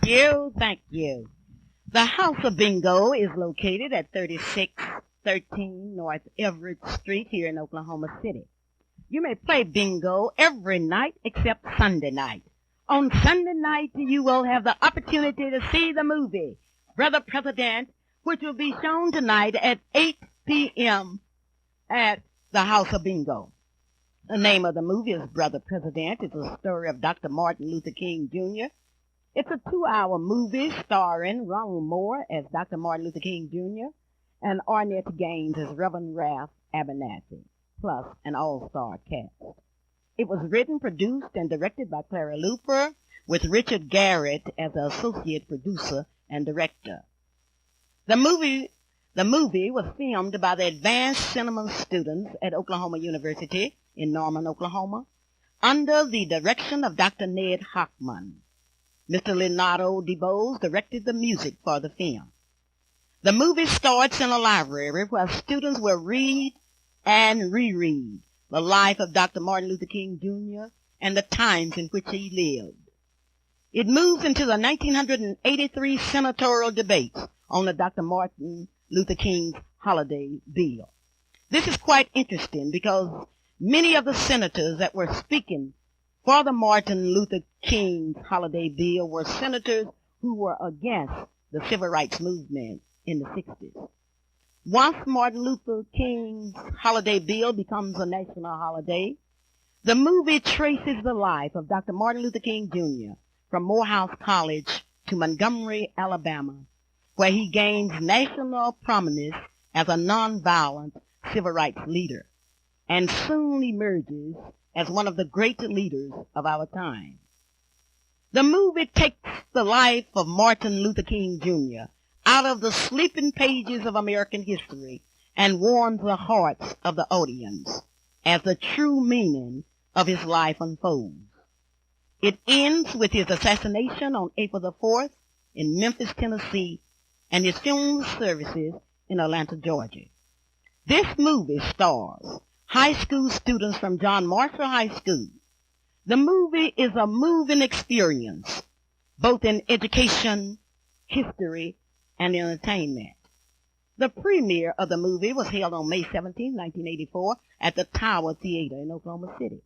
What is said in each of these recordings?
you. Thank you. The House of Bingo is located at 3613 North Everett Street here in Oklahoma City. You may play bingo every night except Sunday night. On Sunday night, you will have the opportunity to see the movie, Brother President, which will be shown tonight at 8 p.m. at the House of Bingo. The name of the movie is Brother President. It's a story of Dr. Martin Luther King, Jr. It's a 2-hour movie starring Ronald Moore as Dr. Martin Luther King, Jr. and Arnett Gaines as Reverend Ralph Abernathy, plus an all-star cast. It was written, produced, and directed by Clara Luper, with Richard Garrett as the associate producer and director. The movie was filmed by the advanced cinema students at Oklahoma University in Norman, Oklahoma, under the direction of Dr. Ned Hockman. Mr. Leonardo DeBose directed the music for the film. The movie starts in a library where students will read and reread the life of Dr. Martin Luther King, Jr. and the times in which he lived. It moves into the 1983 senatorial debates on the Dr. Martin Luther King's holiday bill. This is quite interesting because many of the senators that were speaking for the Martin Luther King's holiday bill were senators who were against the civil rights movement in the 60s. Once Martin Luther King's holiday bill becomes a national holiday, the movie traces the life of Dr. Martin Luther King, Jr. from Morehouse College to Montgomery, Alabama, where he gains national prominence as a nonviolent civil rights leader and soon emerges as one of the great leaders of our time. The movie takes the life of Martin Luther King, Jr. out of the sleeping pages of American history and warms the hearts of the audience as the true meaning of his life unfolds. It ends with his assassination on April the 4th in Memphis, Tennessee, and his funeral services in Atlanta, Georgia. This movie stars high school students from John Marshall High School. The movie is a moving experience, both in education, history, and entertainment. The premiere of the movie was held on May 17, 1984 at the Tower Theater in Oklahoma City.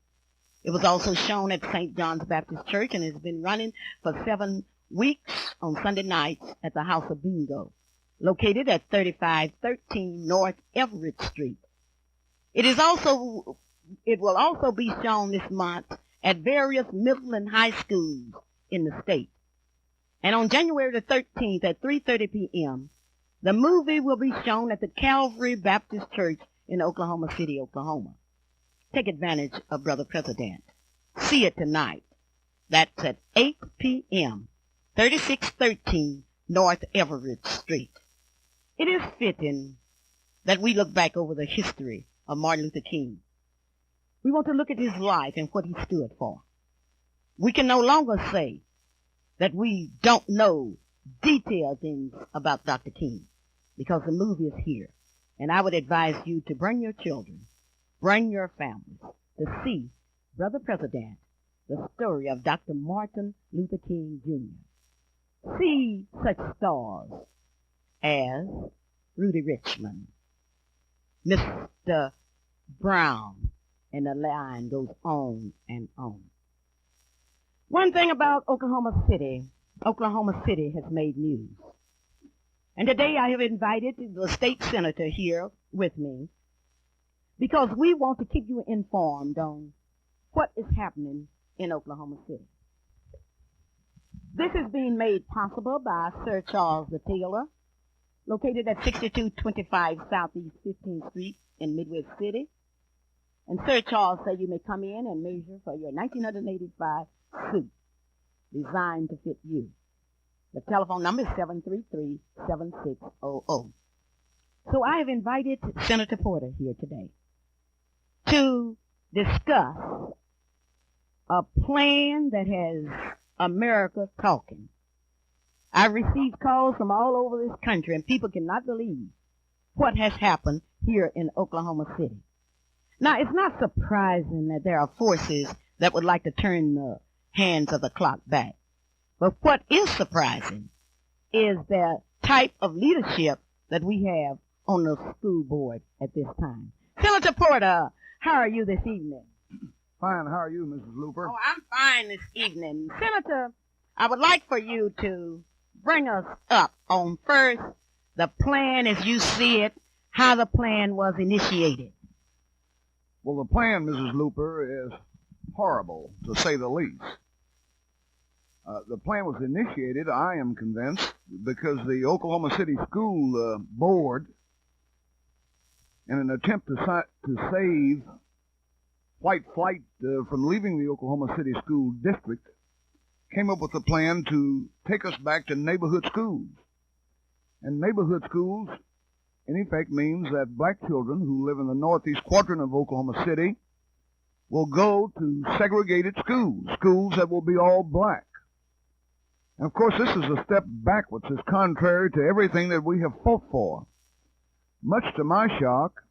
It was also shown at St. John's Baptist Church and has been running for 7 weeks on Sunday nights at the House of Bingo, located at 3513 North Everett Street. It will also be shown this month at various middle and high schools in the state. And on January the 13th at 3:30 p.m., the movie will be shown at the Calvary Baptist Church in Oklahoma City, Oklahoma. Take advantage of Brother President. See it tonight. That's at 8 p.m., 3613 North Everett Street. It is fitting that we look back over the history of Martin Luther King. We want to look at his life and what he stood for. We can no longer say that we don't know detailed things about Dr. King because the movie is here. And I would advise you to bring your children, bring your families to see Brother President, the story of Dr. Martin Luther King, Jr. See such stars as Rudy Richmond, Mr. Brown, and the line goes on and on. One thing about Oklahoma City has made news. And today I have invited the state senator here with me because we want to keep you informed on what is happening in Oklahoma City. This is being made possible by Sir Charles the Taylor, located at 6225 Southeast 15th Street in Midwest City. And Sir Charles said you may come in and measure for your 1985 suit designed to fit you. The telephone number is 733-7600. So I have invited Senator Porter here today to discuss a plan that has America talking. I've received calls from all over this country, and people cannot believe what has happened here in Oklahoma City. Now, it's not surprising that there are forces that would like to turn the hands of the clock back. But what is surprising is the type of leadership that we have on the school board at this time. Senator Porter, how are you this evening? Fine. How are you, Mrs. Luper? Oh, I'm fine this evening. Senator, I would like for you to bring us up on first the plan as you see it, how the plan was initiated. Well, the plan, Mrs. Luper, is horrible, to say the least. The plan was initiated, I am convinced, because the Oklahoma City School Board, in an attempt to save white flight from leaving the Oklahoma City School District, came up with a plan to take us back to neighborhood schools. And neighborhood schools, in effect, means that black children who live in the northeast quadrant of Oklahoma City will go to segregated schools, schools that will be all black. And of course, this is a step backwards. It's contrary to everything that we have fought for. Much to my shock,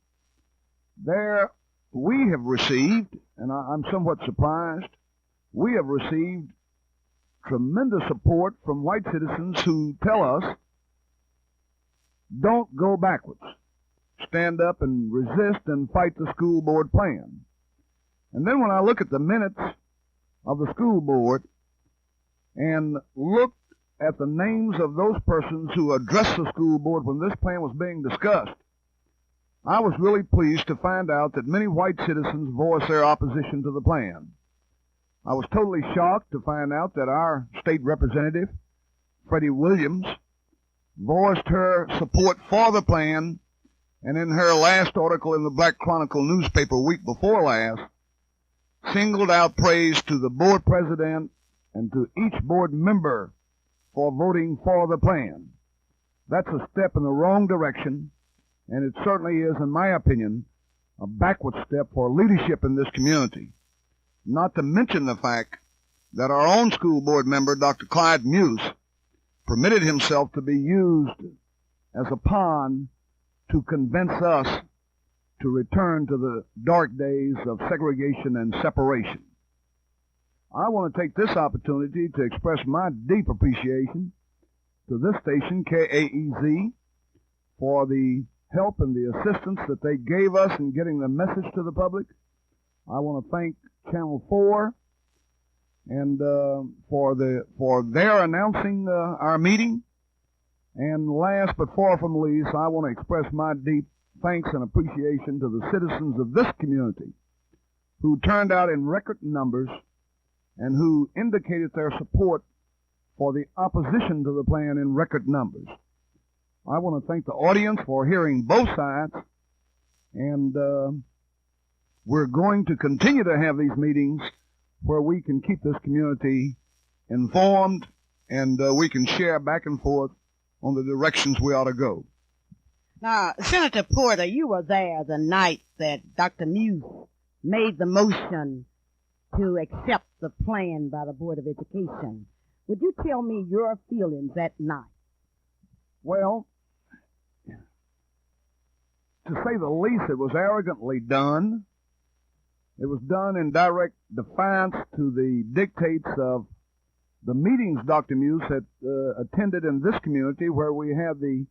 we have received, and I'm somewhat surprised, we have received tremendous support from white citizens who tell us, don't go backwards. Stand up and resist and fight the school board plan. And then when I look at the minutes of the school board and look at the names of those persons who addressed the school board when this plan was being discussed, I was really pleased to find out that many white citizens voiced their opposition to the plan. I was totally shocked to find out that our state representative, Freddie Williams, voiced her support for the plan, and in her last article in the Black Chronicle newspaper week before last, singled out praise to the board president and to each board member for voting for the plan. That's a step in the wrong direction, and it certainly is, in my opinion, a backward step for leadership in this community. Not to mention the fact that our own school board member, Dr. Clyde Muse, permitted himself to be used as a pawn to convince us to return to the dark days of segregation and separation. I want to take this opportunity to express my deep appreciation to this station, KAEZ, for the help and the assistance that they gave us in getting the message to the public. I want to thank Channel 4 and for their announcing our meeting. And last but far from least, I want to express my deep thanks and appreciation to the citizens of this community who turned out in record numbers and who indicated their support for the opposition to the plan in record numbers. I want to thank the audience for hearing both sides, and we're going to continue to have these meetings where we can keep this community informed and we can share back and forth on the directions we ought to go. Now, Senator Porter, you were there the night that Dr. Muse made the motion to accept the plan by the Board of Education. Would you tell me your feelings that night? Well, to say the least, it was arrogantly done. It was done in direct defiance to the dictates of the meetings Dr. Muse had attended in this community, where we had the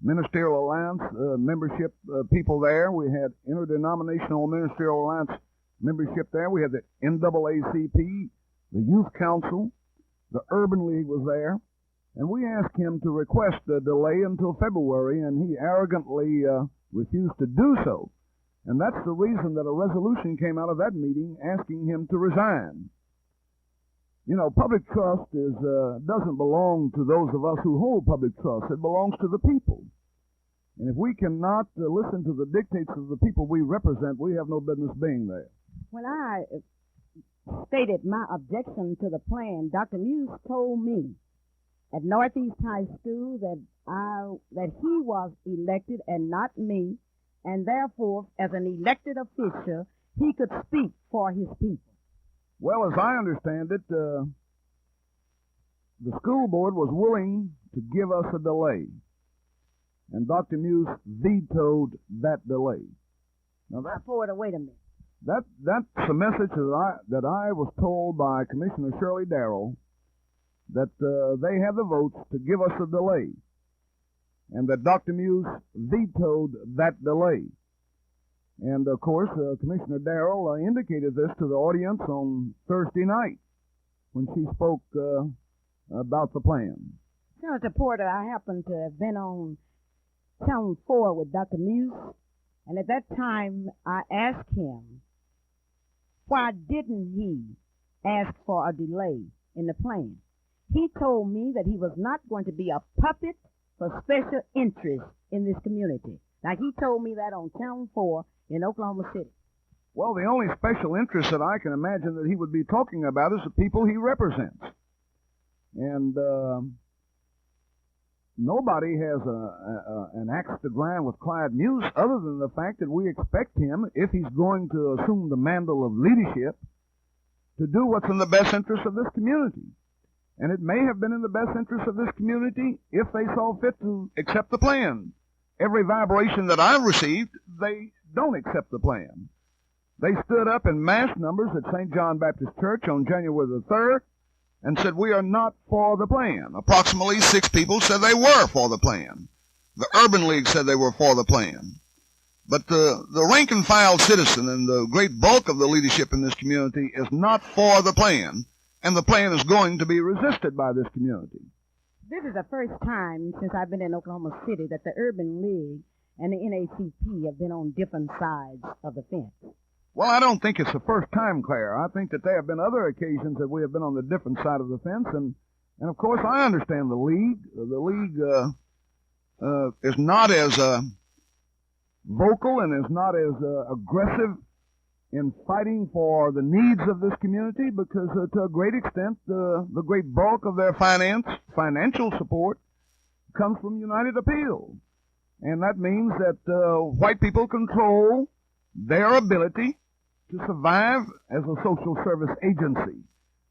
Ministerial Alliance membership people there. We had Interdenominational Ministerial Alliance membership there. We had the NAACP, the Youth Council, the Urban League was there. And we asked him to request a delay until February, and he arrogantly refused to do so. And that's the reason that a resolution came out of that meeting asking him to resign. You know, public trust doesn't belong to those of us who hold public trust. It belongs to the people. And if we cannot listen to the dictates of the people we represent, we have no business being there. When I stated my objection to the plan, Dr. Muse told me at Northeast High School that he was elected and not me, and therefore, as an elected official, he could speak for his people. Well, as I understand it, the school board was willing to give us a delay, and Dr. Muse vetoed that delay. Now Wait a minute. That's a message that I was told by Commissioner Shirley Darrell, and who asked him to request a delay until February. And he arrogantly refused to do so. And that's the reason that a resolution came out of that meeting asking him to resign. You know, public trust doesn't belong to those of us who hold public trust. It belongs to the people. And if we cannot listen to the dictates of the people we represent, we have no business being there. When I stated my objection to the plan, Dr. Muse told me at Northeast High School that he was elected and not me, and therefore, as an elected official, he could speak for his people. Well, that they had the votes to give us a delay, and that Dr. Muse vetoed that delay. And, of course, Commissioner Darrell indicated this to the audience on Thursday night when she spoke about the plan. Senator Porter, I happened to have been on Channel 4 with Dr. Muse, and at that time I asked him, why didn't he ask for a delay in the plan? He told me that he was not going to be a puppet for special interests in this community. Now, he told me that on Channel 4 in Oklahoma City. Well, the only special interest that I can imagine that he would be talking about is the people he represents. And nobody has an axe to grind with Clyde Muse other than the fact that we expect him, if he's going to assume the mantle of leadership, to do what's in the best interest of this community. And it may have been in the best interest of this community if they saw fit to accept the plan. Every vibration that I've received, they don't accept the plan. They stood up in mass numbers at St. John Baptist Church on January the 3rd and said, we are not for the plan. Approximately 6 people said they were for the plan. The Urban League said they were for the plan. But the rank and file citizen and the great bulk of the leadership in this community is not for the plan, and the plan is going to be resisted by this community. This is the first time since I've been in Oklahoma City that the Urban League and the NACP have been on different sides of the fence. Well, I don't think it's the first time, Claire. I think that there have been other occasions that we have been on the different side of the fence, and of course I understand the league. The league is not as vocal and is not as aggressive in fighting for the needs of this community because to a great extent the great bulk of their financial support comes from United Appeal. And that means that white people control their ability to survive as a social service agency.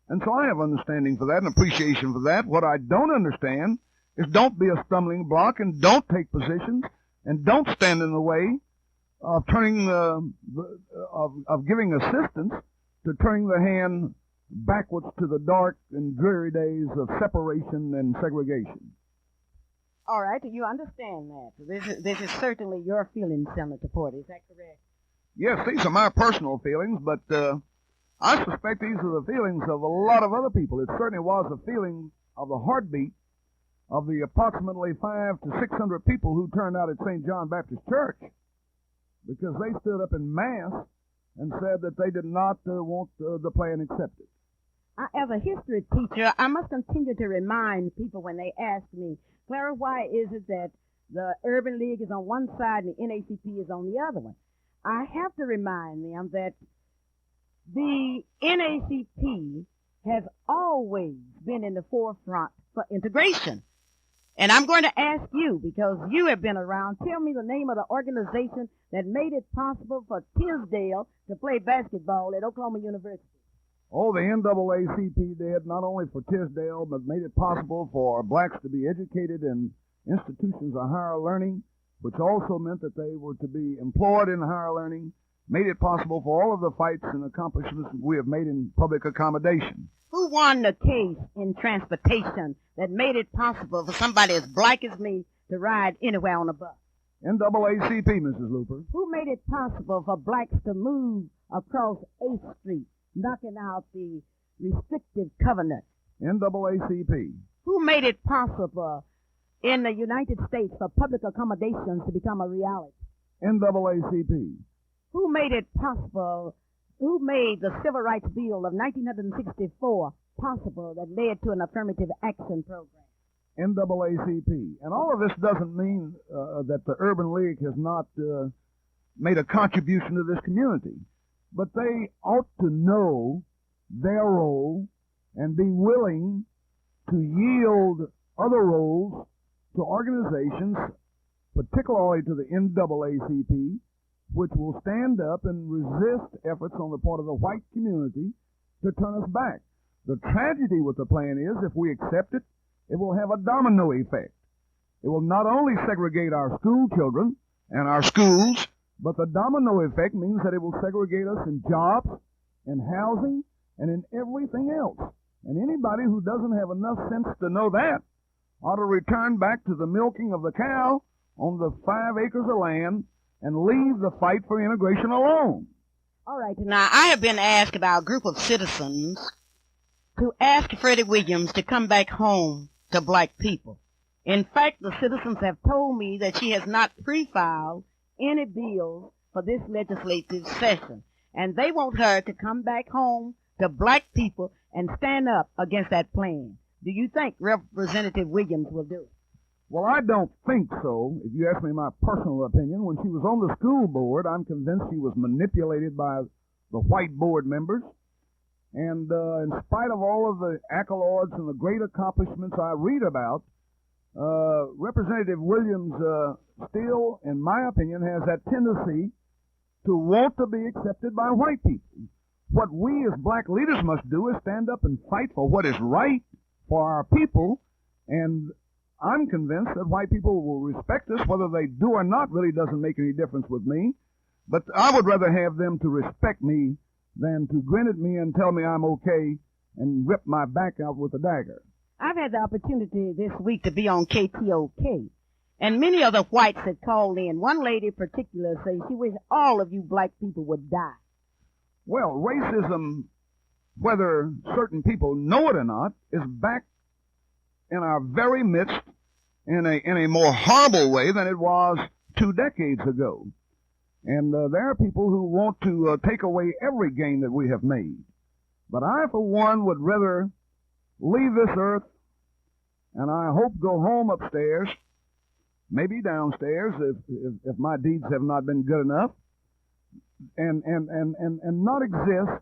And so I have understanding for that and appreciation for that. What I don't understand is don't be a stumbling block and don't take positions and don't stand in the way of turning of giving assistance to turning the hand backwards to the dark and dreary days of separation and segregation. All right, you understand that. This is certainly your feeling, Senator Porter. Is that correct? Yes, these are my personal feelings, but I suspect these are the feelings of a lot of other people. It certainly was a feeling of the heartbeat of the approximately 500 to 600 people who turned out at St. John Baptist Church, because they stood up in mass and said that they did not want the plan accepted. As a history teacher, I must continue to remind people when they ask me, Clara, why is it that the Urban League is on one side and the NACP is on the other one? I have to remind them that the NACP has always been in the forefront for integration. And I'm going to ask you, because you have been around, tell me the name of the organization that made it possible for Tisdale to play basketball at Oklahoma University. Oh, the NAACP did, not only for Tisdale, but made it possible for blacks to be educated in institutions of higher learning, which also meant that they were to be employed in higher learning, made it possible for all of the fights and accomplishments we have made in public accommodation. Who won the case in transportation that made it possible for somebody as black as me to ride anywhere on a bus? NAACP, Mrs. Luper. Who made it possible for blacks to move across 8th Street, knocking out the restrictive covenant? NAACP. Who made it possible in the United States for public accommodations to become a reality? NAACP. Who made it possible? Who made the Civil Rights Bill of 1964 possible that led to an affirmative action program? NAACP. And all of this doesn't mean that the Urban League has not made a contribution to this community, but they ought to know their role and be willing to yield other roles to organizations, particularly to the NAACP, which will stand up and resist efforts on the part of the white community to turn us back. The tragedy with the plan is, if we accept it, it will have a domino effect. It will not only segregate our school children and our schools, but the domino effect means that it will segregate us in jobs, in housing, and in everything else. And anybody who doesn't have enough sense to know that ought to return back to the milking of the cow on the 5 acres of land and leave the fight for integration alone. All right. Now, I have been asked by a group of citizens to ask Freddie Williams to come back home to black people. In fact, the citizens have told me that she has not pre-filed any bills for this legislative session, and they want her to come back home to black people and stand up against that plan. Do you think Representative Williams will do it? Well, I don't think so. If you ask me my personal opinion, when she was on the school board, I'm convinced she was manipulated by the white board members. And in spite of all of the accolades and the great accomplishments I read about, Representative Williams still, in my opinion, has that tendency to want to be accepted by white people. What we as black leaders must do is stand up and fight for what is right for our people, and I'm convinced that white people will respect us. Whether they do or not really doesn't make any difference with me, but I would rather have them to respect me than to grin at me and tell me I'm okay and rip my back out with a dagger. I've had the opportunity this week to be on KTOK, and many of the whites had called in. One lady in particular said she wished all of you black people would die. Well, racism, whether certain people know it or not, is back in our very midst in a more horrible way than it was 2 decades ago. And there are people who want to take away every gain that we have made. But I, for one, would rather leave this earth, and I hope go home upstairs, maybe downstairs if my deeds have not been good enough, and not exist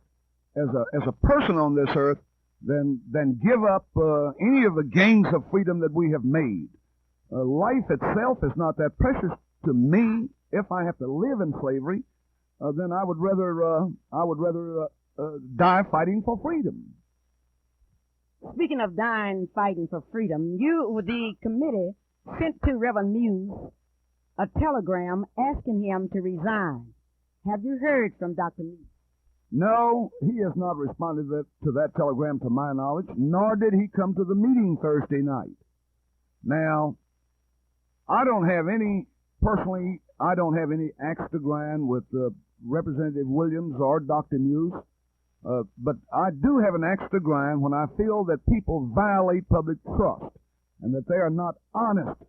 as a person on this earth than give up any of the gains of freedom that we have made. Life itself is not that precious to me. If I have to live in slavery, then I would rather die fighting for freedom. Speaking of dying fighting for freedom, the committee, sent to Reverend Muse a telegram asking him to resign. Have you heard from Dr. Muse? No, he has not responded to that telegram to my knowledge, nor did he come to the meeting Thursday night. Now, I don't have any axe to grind with Representative Williams or Dr. Muse, but I do have an axe to grind when I feel that people violate public trust and that they are not honest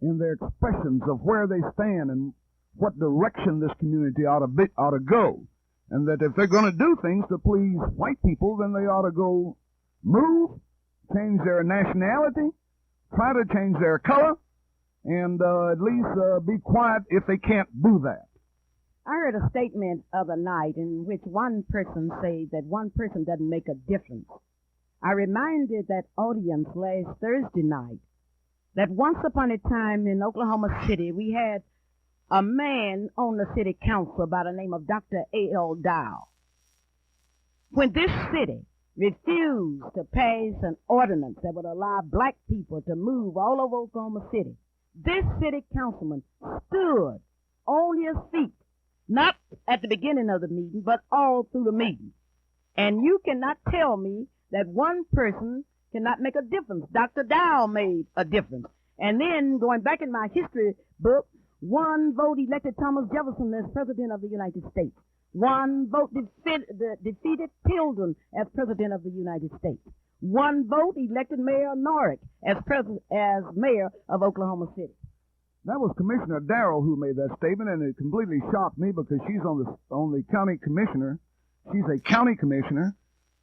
in their expressions of where they stand and what direction this community ought to go. And that if they're going to do things to please white people, then they ought to go move, change their nationality, try to change their color, and at least be quiet if they can't do that. I heard a statement of the night in which one person said that one person doesn't make a difference. I reminded that audience last Thursday night that once upon a time in Oklahoma City, we had a man on the city council by the name of Dr. A.L. Dow. When this city refused to pass an ordinance that would allow black people to move all over Oklahoma City, this city councilman stood on his feet, not at the beginning of the meeting, but all through the meeting. And you cannot tell me that one person cannot make a difference. Dr. Dow made a difference. And then, going back in my history book, one vote elected Thomas Jefferson as President of the United States. One vote defeated Tilden as President of the United States. One vote elected Mayor Norrick as mayor of Oklahoma City. That was Commissioner Darrell who made that statement, and it completely shocked me because she's on the county commissioner. She's a county commissioner.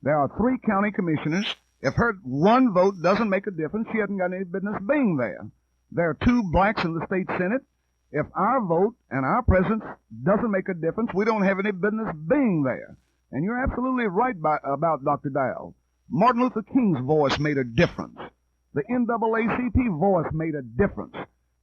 There are 3 county commissioners. If her one vote doesn't make a difference, she hasn't got any business being there. There are 2 blacks in the state Senate. If our vote and our presence doesn't make a difference, we don't have any business being there. And you're absolutely right about Dr. Dow. Martin Luther King's voice made a difference. The NAACP voice made a difference.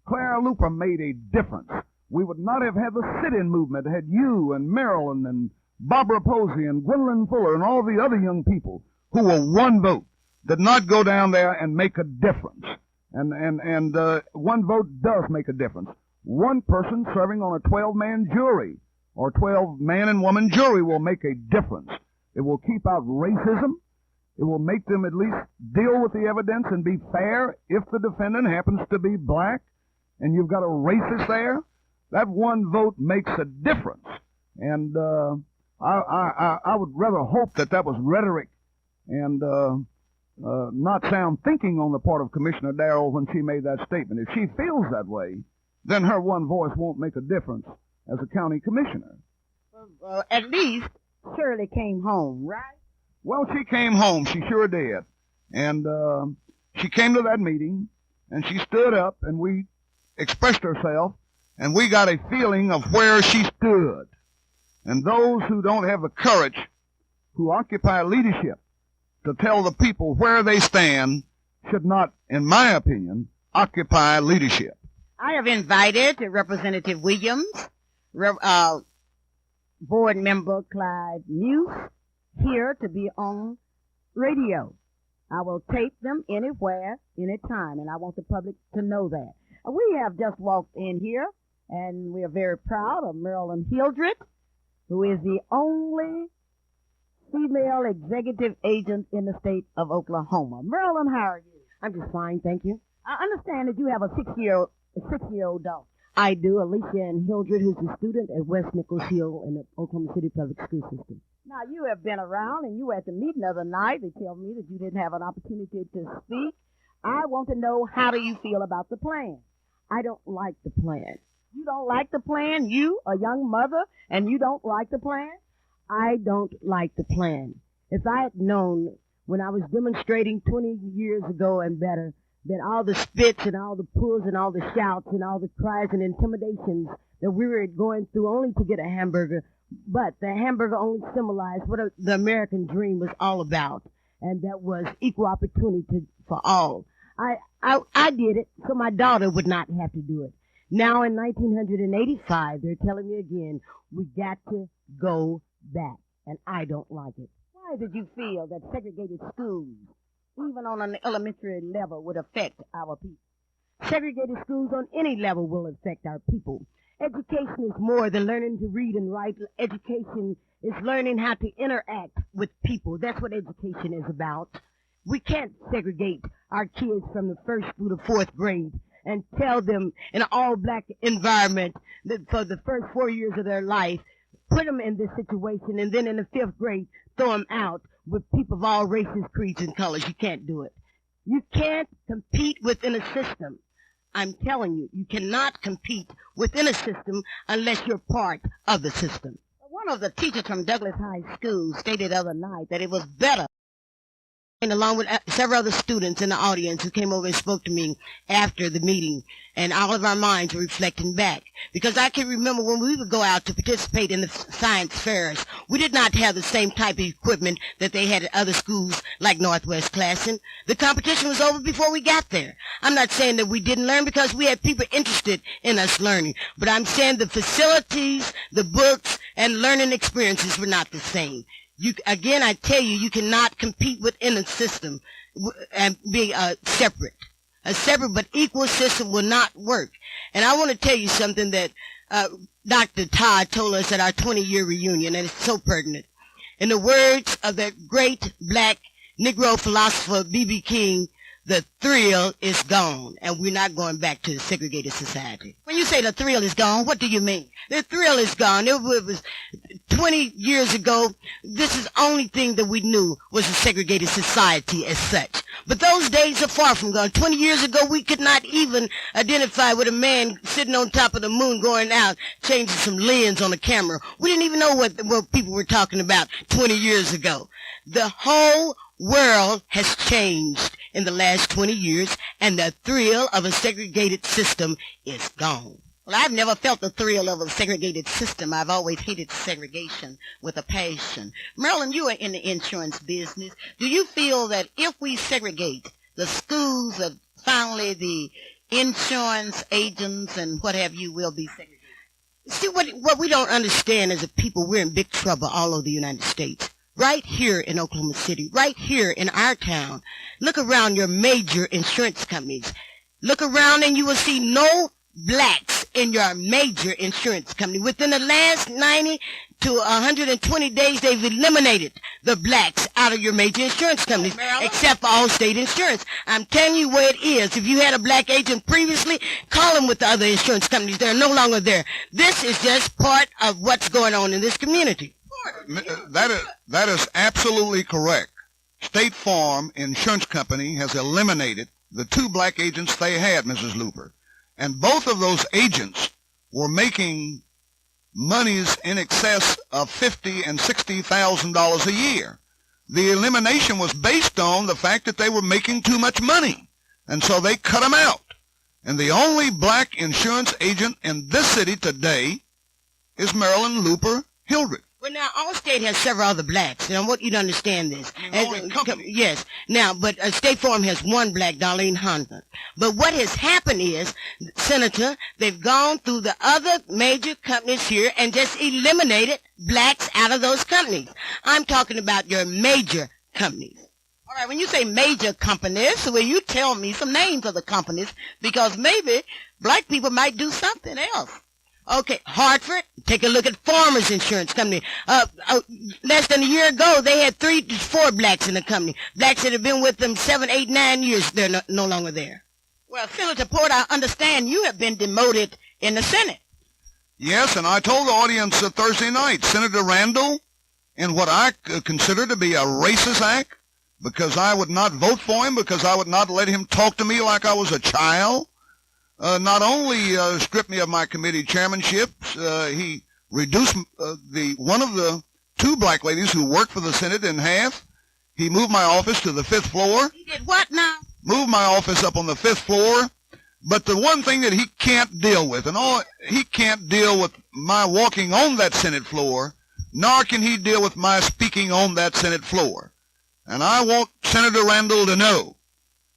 Clara Luper made a difference. We would not have had the sit-in movement had you and Marilyn and Barbara Posey and Gwendolyn Fuller and all the other young people who were one vote did not go down there and make a difference. And one vote does make a difference. One person serving on a 12-man jury or 12-man and woman jury will make a difference. It will keep out racism. It will make them at least deal with the evidence and be fair if the defendant happens to be black and you've got a racist there. That one vote makes a difference. And I would rather hope that that was rhetoric and not sound thinking on the part of Commissioner Darrell when she made that statement. If she feels that way, then her one voice won't make a difference as a county commissioner. At least Shirley came home, right? Well, she came home. She sure did. And she came to that meeting, and she stood up, and we expressed herself, and we got a feeling of where she stood. And those who don't have the courage, who occupy leadership, to tell the people where they stand, should not, in my opinion, occupy leadership. I have invited Representative Williams, Board Member Clyde Muse, here to be on radio. I will tape them anywhere, anytime, and I want the public to know that. We have just walked in here, and we are very proud of Marilyn Hildreth, who is the only female executive agent in the state of Oklahoma. Marilyn, how are you? I'm just fine, thank you. I understand that you have a six-year-old daughter. I do, Alicia Ann Hildreth, who's a student at West Nichols Hill in the Oklahoma City Public School System. Now, you have been around, and you were at the meeting the other night. They tell me that you didn't have an opportunity to speak. I want to know, how do you feel about the plan? I don't like the plan. You don't like the plan? You, a young mother, and you don't like the plan? I don't like the plan. If I had known when I was demonstrating 20 years ago and better that all the spits and all the pulls and all the shouts and all the cries and intimidations that we were going through only to get a hamburger, but the hamburger only symbolized what the American dream was all about, and that was equal opportunity for all. I did it so my daughter would not have to do it. Now in 1985, they're telling me again, we got to go back, and I don't like it. Why did you feel that segregated schools, even on an elementary level, would affect our people? Segregated schools on any level will affect our people. Education is more than learning to read and write. Education is learning how to interact with people. That's what education is about. We can't segregate our kids from the first through the fourth grade and tell them in an all-black environment that for the first 4 years of their life, put them in this situation, and then in the fifth grade, throw them out with people of all races, creeds, and colors. You can't do it. You can't compete within a system. I'm telling you, you cannot compete within a system unless you're part of the system. One of the teachers from Douglas High School stated the other night that it was better, and along with several other students in the audience who came over and spoke to me after the meeting, and all of our minds were reflecting back. Because I can remember when we would go out to participate in the science fairs, we did not have the same type of equipment that they had at other schools like Northwest Classen. The competition was over before we got there. I'm not saying that we didn't learn, because we had people interested in us learning, but I'm saying the facilities, the books, and learning experiences were not the same. Again, I tell you, you cannot compete within a system and be separate. A separate but equal system will not work. And I want to tell you something that Dr. Todd told us at our 20-year reunion, and it's so pertinent. In the words of the great black Negro philosopher B.B. King, the thrill is gone, and we're not going back to the segregated society. When you say the thrill is gone, what do you mean? The thrill is gone. It was 20 years ago, this is the only thing that we knew was a segregated society as such. But those days are far from gone. 20 years ago, we could not even identify with a man sitting on top of the moon going out, changing some lens on the camera. We didn't even know what people were talking about 20 years ago. The whole world has changed in the last 20 years, and the thrill of a segregated system is gone. Well, I've never felt the thrill of a segregated system. I've always hated segregation with a passion. Marilyn, you are in the insurance business. Do you feel that if we segregate the schools, that finally the insurance agents and what have you will be segregated? See, what we don't understand as a people, we're in big trouble all over the United States. Right here in Oklahoma City, right here in our town. Look around your major insurance companies. Look around and you will see no blacks in your major insurance company. Within the last 90 to 120 days, they've eliminated the blacks out of your major insurance companies, except for Allstate Insurance. I'm telling you where it is. If you had a black agent previously, call them with the other insurance companies. They're no longer there. This is just part of what's going on in this community. That is absolutely correct. State Farm Insurance Company has eliminated the 2 black agents they had, Mrs. Luper. And both of those agents were making monies in excess of $50,000 and $60,000 a year. The elimination was based on the fact that they were making too much money, and so they cut them out. And the only black insurance agent in this city today is Marilyn Luper Hildreth. Well, now, Allstate has several other blacks, and I want you to understand this. Yes. Now, but State Farm has one black, Darlene Hunt. But what has happened is, Senator, they've gone through the other major companies here and just eliminated blacks out of those companies. I'm talking about your major companies. All right, when you say major companies, will you tell me some names of the companies? Because maybe black people might do something else. Okay, Hartford, take a look at Farmers Insurance Company. Less than a year ago, they had 3 to 4 blacks in the company. Blacks that have been with them 7, 8, 9 years, they're no longer there. Well, Senator Porter, I understand you have been demoted in the Senate. Yes, and I told the audience Thursday night, Senator Randall, in what I consider to be a racist act, because I would not vote for him, because I would not let him talk to me like I was a child, not only stripped me of my committee chairmanships, he reduced one of the 2 black ladies who worked for the Senate in half. He moved my office to the 5th floor. He did what now? Moved my office up on the 5th floor. But the one thing that he can't deal with, he can't deal with my walking on that Senate floor, nor can he deal with my speaking on that Senate floor. And I want Senator Randall to know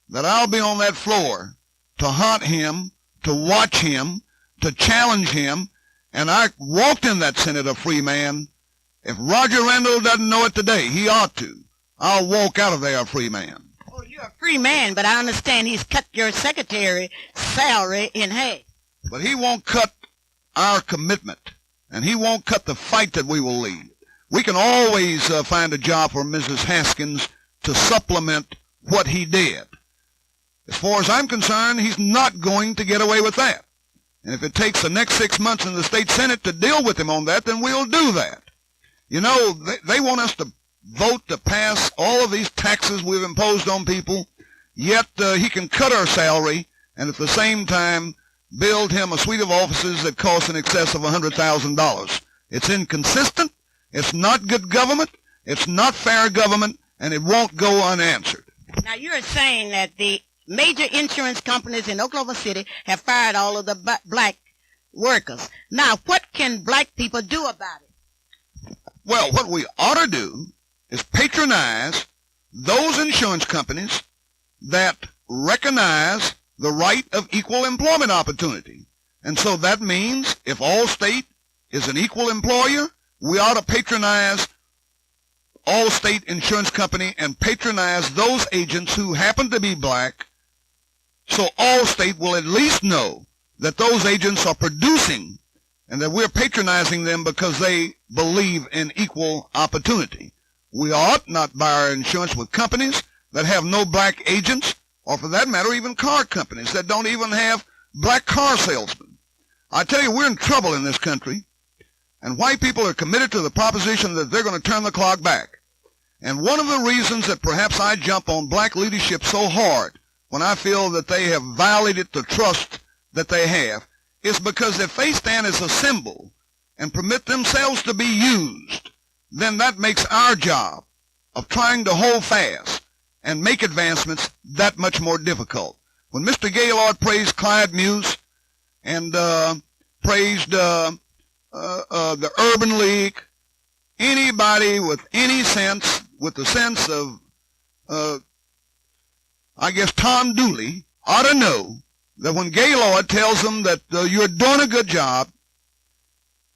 that I'll be on that floor to haunt him, to watch him, to challenge him, and I walked in that Senate a free man. If Roger Randall doesn't know it today, he ought to. I'll walk out of there a free man. Oh, you're a free man, but I understand he's cut your secretary's salary in half. But he won't cut our commitment, and he won't cut the fight that we will lead. We can always find a job for Mrs. Haskins to supplement what he did. As far as I'm concerned, he's not going to get away with that. And if it takes the next 6 months in the state Senate to deal with him on that, then we'll do that. You know, they want us to vote to pass all of these taxes we've imposed on people, yet he can cut our salary and at the same time build him a suite of offices that cost in excess of $100,000. It's inconsistent, it's not good government, it's not fair government, and it won't go unanswered. Now, you're saying that the major insurance companies in Oklahoma City have fired all of the black workers. Now, what can black people do about it? Well, what we ought to do is patronize those insurance companies that recognize the right of equal employment opportunity. And so that means if Allstate is an equal employer, we ought to patronize Allstate Insurance Company and patronize those agents who happen to be black, so Allstate will at least know that those agents are producing and that we're patronizing them because they believe in equal opportunity. We ought not buy our insurance with companies that have no black agents, or for that matter, even car companies that don't even have black car salesmen. I tell you, we're in trouble in this country, and white people are committed to the proposition that they're going to turn the clock back. And one of the reasons that perhaps I jump on black leadership so hard when I feel that they have violated the trust that they have is because if they stand as a symbol and permit themselves to be used, then that makes our job of trying to hold fast and make advancements that much more difficult. When Mr. Gaylord praised Clyde Muse and praised the Urban League, anybody with any sense, with the sense of, I guess, Tom Dooley, ought to know that when Gaylord tells them that you're doing a good job,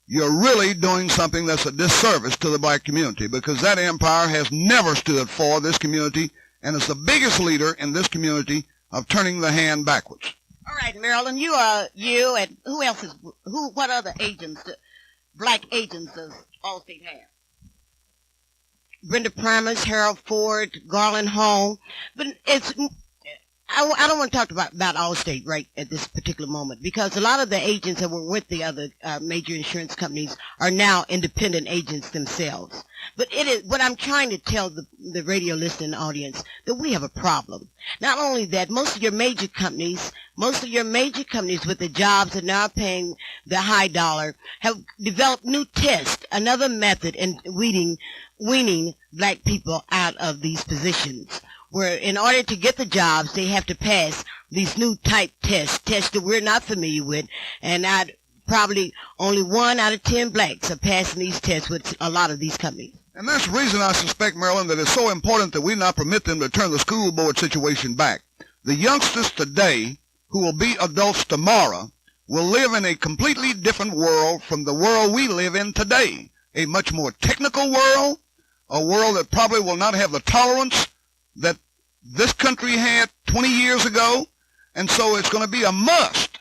you're really doing something that's a disservice to the black community, because that empire has never stood for this community and is the biggest leader in this community of turning the hand backwards. All right. Marilyn, you and what other agents, black agents does Allstate have? Brenda Primus, Harold Ford, Garland Hall. But I don't want to talk about Allstate right at this particular moment, because a lot of the agents that were with the other major insurance companies are now independent agents themselves. But it is what I'm trying to tell the radio listening audience, that we have a problem. Not only that, most of your major companies with the jobs that now are paying the high dollar have developed new tests, another method in weaning black people out of these positions, where in order to get the jobs, they have to pass these new type tests that we're not familiar with, and probably only 1 out of 10 blacks are passing these tests with a lot of these companies. And that's the reason I suspect, Marilyn, that it's so important that we not permit them to turn the school board situation back. The youngsters today, who will be adults tomorrow, will live in a completely different world from the world we live in today. A much more technical world, a world that probably will not have the tolerance that this country had 20 years ago. And so it's going to be a must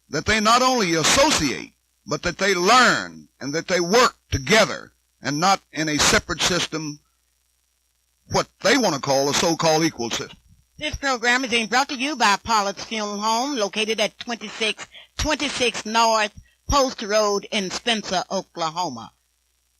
that they not only associate, but that they learn and that they work together and not in a separate system, what they want to call a so-called equal system. This program is being brought to you by Pollard's Funeral Home, located at 2626 North Post Road in Spencer, Oklahoma.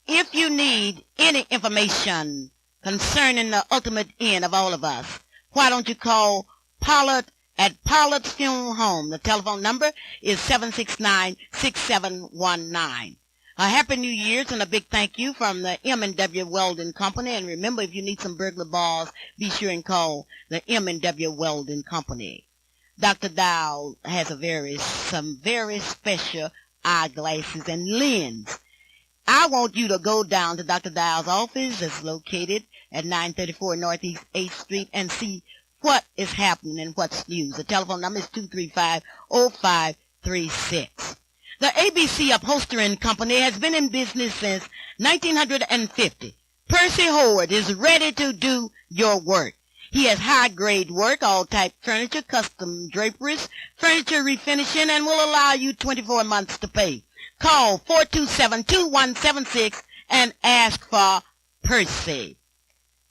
If you need any information concerning the ultimate end of all of us, why don't you call Pollard at Pollard's Funeral Home? The telephone number is 769-6719. A Happy New Year's and a big thank you from the M&W Welding Company. And remember, if you need some burglar bars, be sure and call the M&W Welding Company. Dr. Dow has some very special eyeglasses and lens. I want you to go down to Dr. Dow's office that's located at 934 Northeast 8th Street and see what is happening and what's news. The telephone number is 235-0536. The ABC Upholstering Company has been in business since 1950. Percy Howard is ready to do your work. He has high-grade work, all-type furniture, custom draperies, furniture refinishing, and will allow you 24 months to pay. Call 427-2176 and ask for Percy.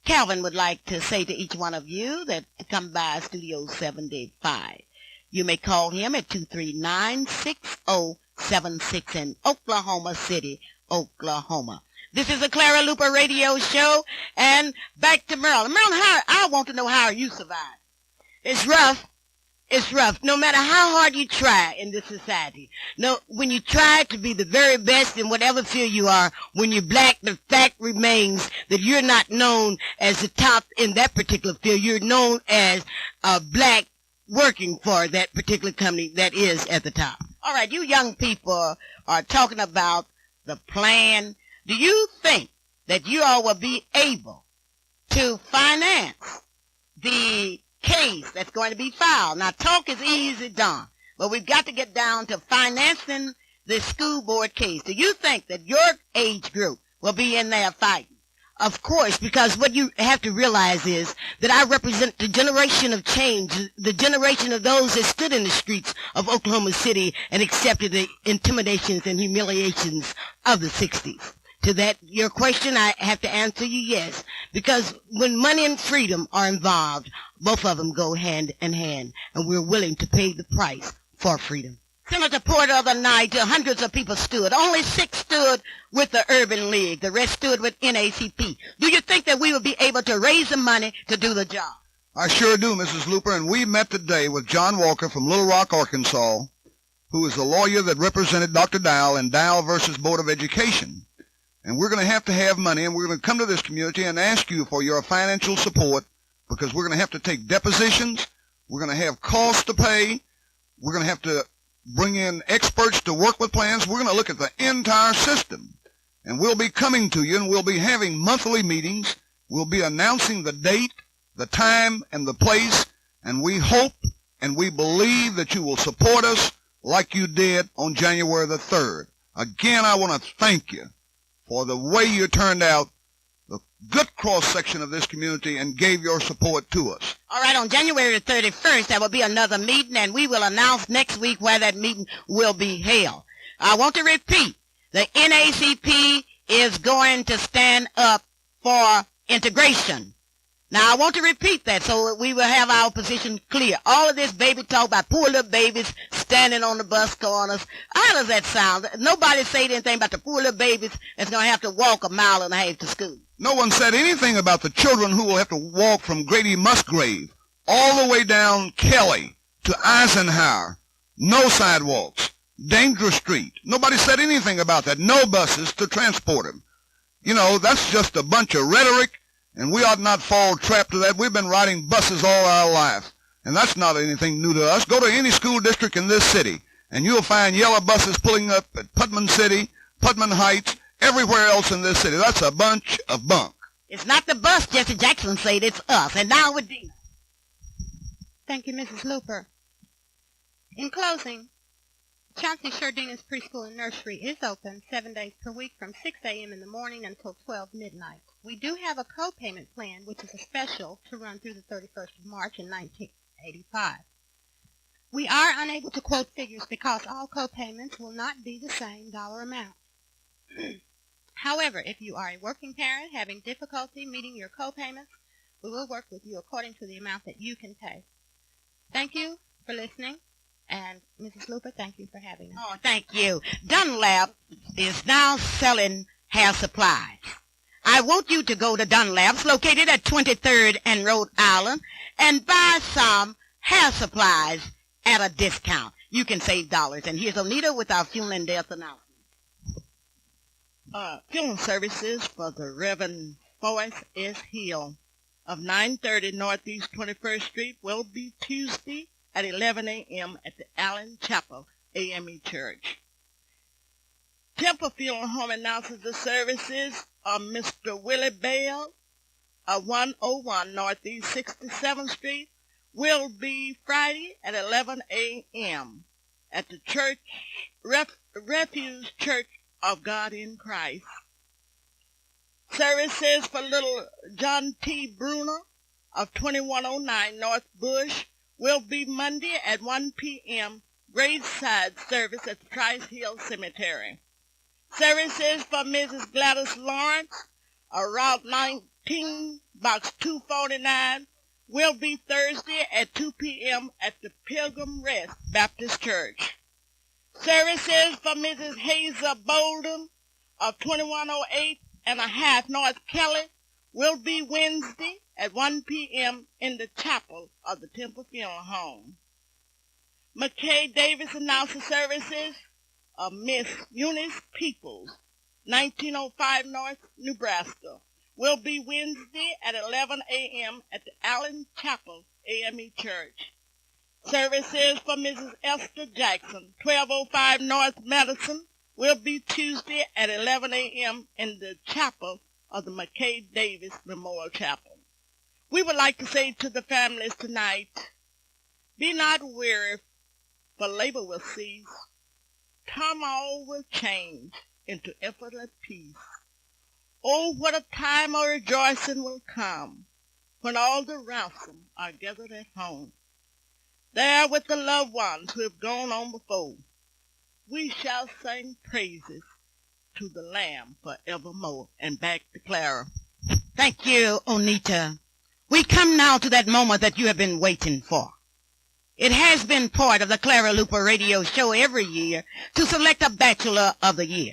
Calvin would like to say to each one of you that to come by Studio 75. You may call him at 239-6076 in Oklahoma City, Oklahoma. This is a Clara Luper radio show, and back to Marilyn. Marilyn, I want to know how you survive. It's rough. It's rough. No matter how hard you try in this society. No, when you try to be the very best in whatever field you are, when you're black, the fact remains that you're not known as the top in that particular field. You're known as a black working for that particular company that is at the top. All right, you young people are talking about the plan. Do you think that you all will be able to finance the case that's going to be filed? Now, talk is easy done, but we've got to get down to financing the school board case. Do you think that your age group will be in there fighting? Of course, because what you have to realize is that I represent the generation of change, the generation of those that stood in the streets of Oklahoma City and accepted the intimidations and humiliations of the 60s. To that, your question, I have to answer you yes, because when money and freedom are involved, both of them go hand in hand, and we're willing to pay the price for freedom. Senator Porter the other night, hundreds of people stood. Only 6 stood with the Urban League. The rest stood with NACP. Do you think that we will be able to raise the money to do the job? I sure do, Mrs. Luper, and we met today with John Walker from Little Rock, Arkansas, who is the lawyer that represented Dr. Dow in Dow versus Board of Education. And we're going to have money, and we're going to come to this community and ask you for your financial support, because we're going to have to take depositions. We're going to have costs to pay. We're going to have to bring in experts to work with plans. We're going to look at the entire system. And we'll be coming to you, and we'll be having monthly meetings. We'll be announcing the date, the time, and the place. And we hope and we believe that you will support us like you did on January the 3rd. Again, I want to thank you for the way you turned out, good cross-section of this community and gave your support to us. All right, on January the 31st, there will be another meeting, and we will announce next week where that meeting will be held. I want to repeat, the NAACP is going to stand up for integration. Now, I want to repeat that so we will have our position clear. All of this baby talk about poor little babies standing on the bus corners. How does that sound? Nobody said anything about the poor little babies that's going to have to walk a mile and a half to school. No one said anything about the children who will have to walk from Grady Musgrave all the way down Kelly to Eisenhower. No sidewalks. Dangerous street. Nobody said anything about that. No buses to transport them. You know, that's just a bunch of rhetoric, and we ought not fall trap to that. We've been riding buses all our life, and that's not anything new to us. Go to any school district in this city, and you'll find yellow buses pulling up at Putman City, Putman Heights, everywhere else in this city. That's a bunch of bunk. It's not the bus, Jesse Jackson said. It's us. And now with Dina. Thank you, Mrs. Luper. In closing, Chauncey Sherdina's Preschool and Nursery is open 7 days per week from 6 a.m. in the morning until 12 midnight. We do have a co-payment plan, which is a special to run through the 31st of March in 1985. We are unable to quote figures because all co-payments will not be the same dollar amount. However, if you are a working parent having difficulty meeting your co-payments, we will work with you according to the amount that you can pay. Thank you for listening. And Mrs. Luper, thank you for having us. Oh, thank you. Dunlap is now selling hair supplies. I want you to go to Dunlap's, located at 23rd and Rhode Island, and buy some hair supplies at a discount. You can save dollars. And here's Onita with our funeral and death announcement. Funeral services for the Reverend Forrest S. Hill of 930 Northeast 21st Street will be Tuesday at 11 a.m. at the Allen Chapel AME Church. Temple Funeral Home announces the services of Mr. Willie Bell of 101 Northeast 67th Street will be Friday at 11 a.m. at the Church Refuge Church of God in Christ. Services for little John T. Bruner of 2109 North Bush will be Monday at 1 p.m. graveside service at the Trice Hill Cemetery. Services for Mrs. Gladys Lawrence, Route 19, Box 249, will be Thursday at 2 p.m. at the Pilgrim Rest Baptist Church. Services for Mrs. Hazel Bolden of 2108 and a half North Kelly will be Wednesday at 1 p.m. in the chapel of the Temple Funeral Home. McKay Davis announces services of Miss Eunice Peoples, 1905 North, Nebraska, will be Wednesday at 11 a.m. at the Allen Chapel AME Church. Services for Mrs. Esther Jackson, 1205 North Madison, will be Tuesday at 11 a.m. in the chapel of the McKay Davis Memorial Chapel. We would like to say to the families tonight, be not weary, for labor will cease. Turmoil will change into effortless peace. Oh, what a time of rejoicing will come when all the ransom are gathered at home. There with the loved ones who have gone on before, we shall sing praises to the Lamb forevermore. And back to Clara. Thank you, Onita. We come now to that moment that you have been waiting for. It has been part of the Clara Luper radio show every year to select a Bachelor of the Year.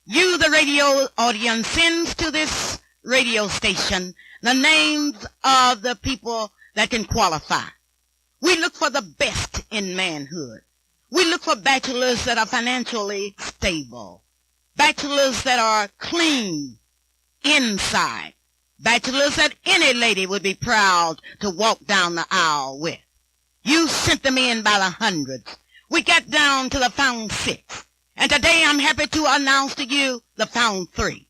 You, the radio audience, sends to this radio station the names of the people that can qualify. We look for the best in manhood. We look for bachelors that are financially stable, bachelors that are clean inside, bachelors that any lady would be proud to walk down the aisle with. You sent them in by the hundreds. We got down to the found 6. And today I'm happy to announce to you the found 3.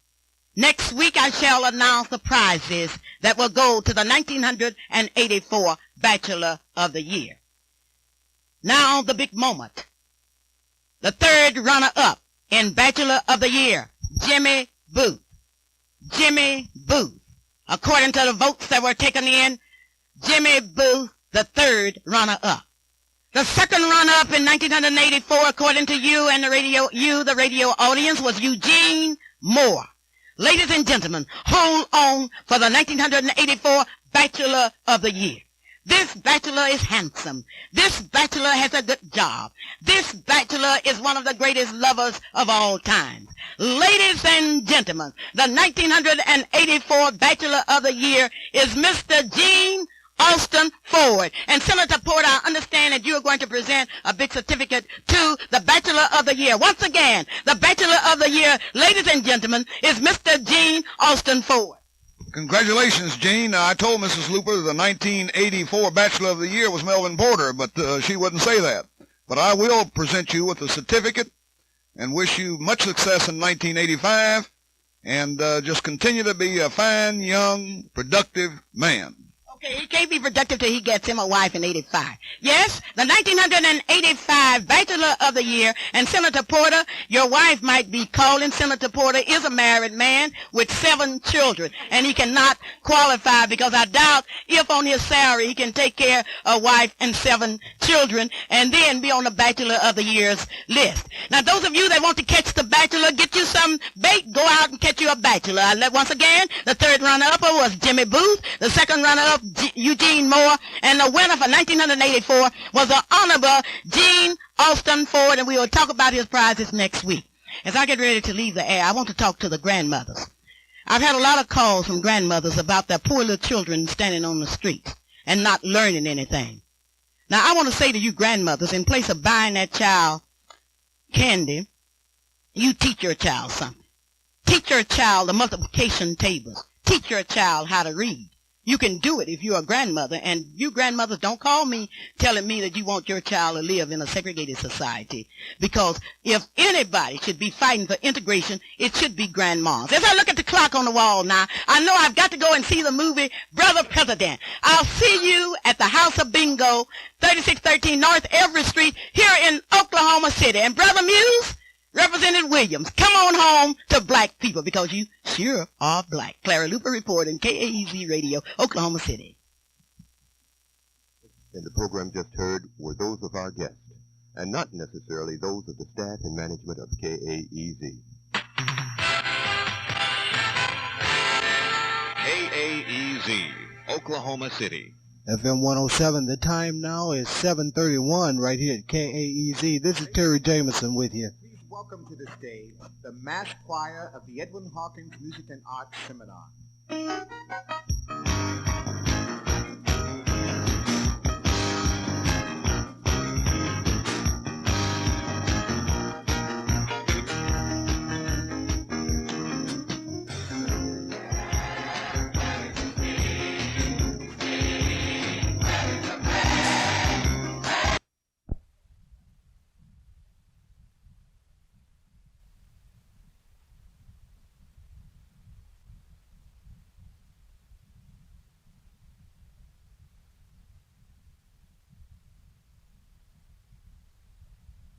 Next week I shall announce the prizes that will go to the 1984 Bachelor of the Year. Now the big moment. The third runner-up in Bachelor of the Year, Jimmy Booth. Jimmy Booth According to the votes that were taken in, Jimmy Booth, the third runner-up. The second runner-up in 1984, according to you and the radio audience, was Eugene Moore. Ladies and gentlemen, hold on for the 1984 Bachelor of the Year. This bachelor is handsome. This bachelor has a good job. This bachelor is one of the greatest lovers of all time. Ladies and gentlemen, the 1984 Bachelor of the Year is Mr. Gene Austin Ford. And Senator Porter, I understand that you are going to present a big certificate to the Bachelor of the Year. Once again, the Bachelor of the Year, ladies and gentlemen, is Mr. Gene Austin Ford. Congratulations, Gene. I told Mrs. Luper the 1984 Bachelor of the Year was Melvin Porter, but she wouldn't say that. But I will present you with a certificate and wish you much success in 1985, and just continue to be a fine, young, productive man. Okay, he can't be productive till he gets him a wife in 85. Yes, the 1985 Bachelor of the Year, and Senator Porter, your wife might be calling. Senator Porter is a married man with 7 children, and he cannot qualify because I doubt if on his salary he can take care of a wife and 7 children and then be on the Bachelor of the Year's list. Now, those of you that want to catch the Bachelor, get you some bait, go out and catch you a Bachelor. Once again, the third runner-up was Jimmy Booth, the second runner-up Eugene Moore, and the winner for 1984 was the Honorable Gene Austin Ford, and we will talk about his prizes next week. As I get ready to leave the air, I want to talk to the grandmothers. I've had a lot of calls from grandmothers about their poor little children standing on the streets and not learning anything. Now, I want to say to you grandmothers, in place of buying that child candy, you teach your child something. Teach your child the multiplication tables. Teach your child how to read. You can do it if you're a grandmother, and you grandmothers don't call me telling me that you want your child to live in a segregated society, because if anybody should be fighting for integration, it should be grandmas. As I look at the clock on the wall now, I know I've got to go and see the movie Brother President. I'll see you at the House of Bingo, 3613 North Everett Street here in Oklahoma City. And Brother Muse, Representative Williams, come on home to black people because you sure are black. Clara Luper reporting, KAEZ Radio, Oklahoma City. In the program just heard were those of our guests, and not necessarily those of the staff and management of KAEZ. KAEZ, Oklahoma City. FM 107, the time now is 7:31 right here at KAEZ. This is Terry Jameson with you. Welcome to the stage, the mass choir of the Edwin Hawkins Music and Arts Seminar.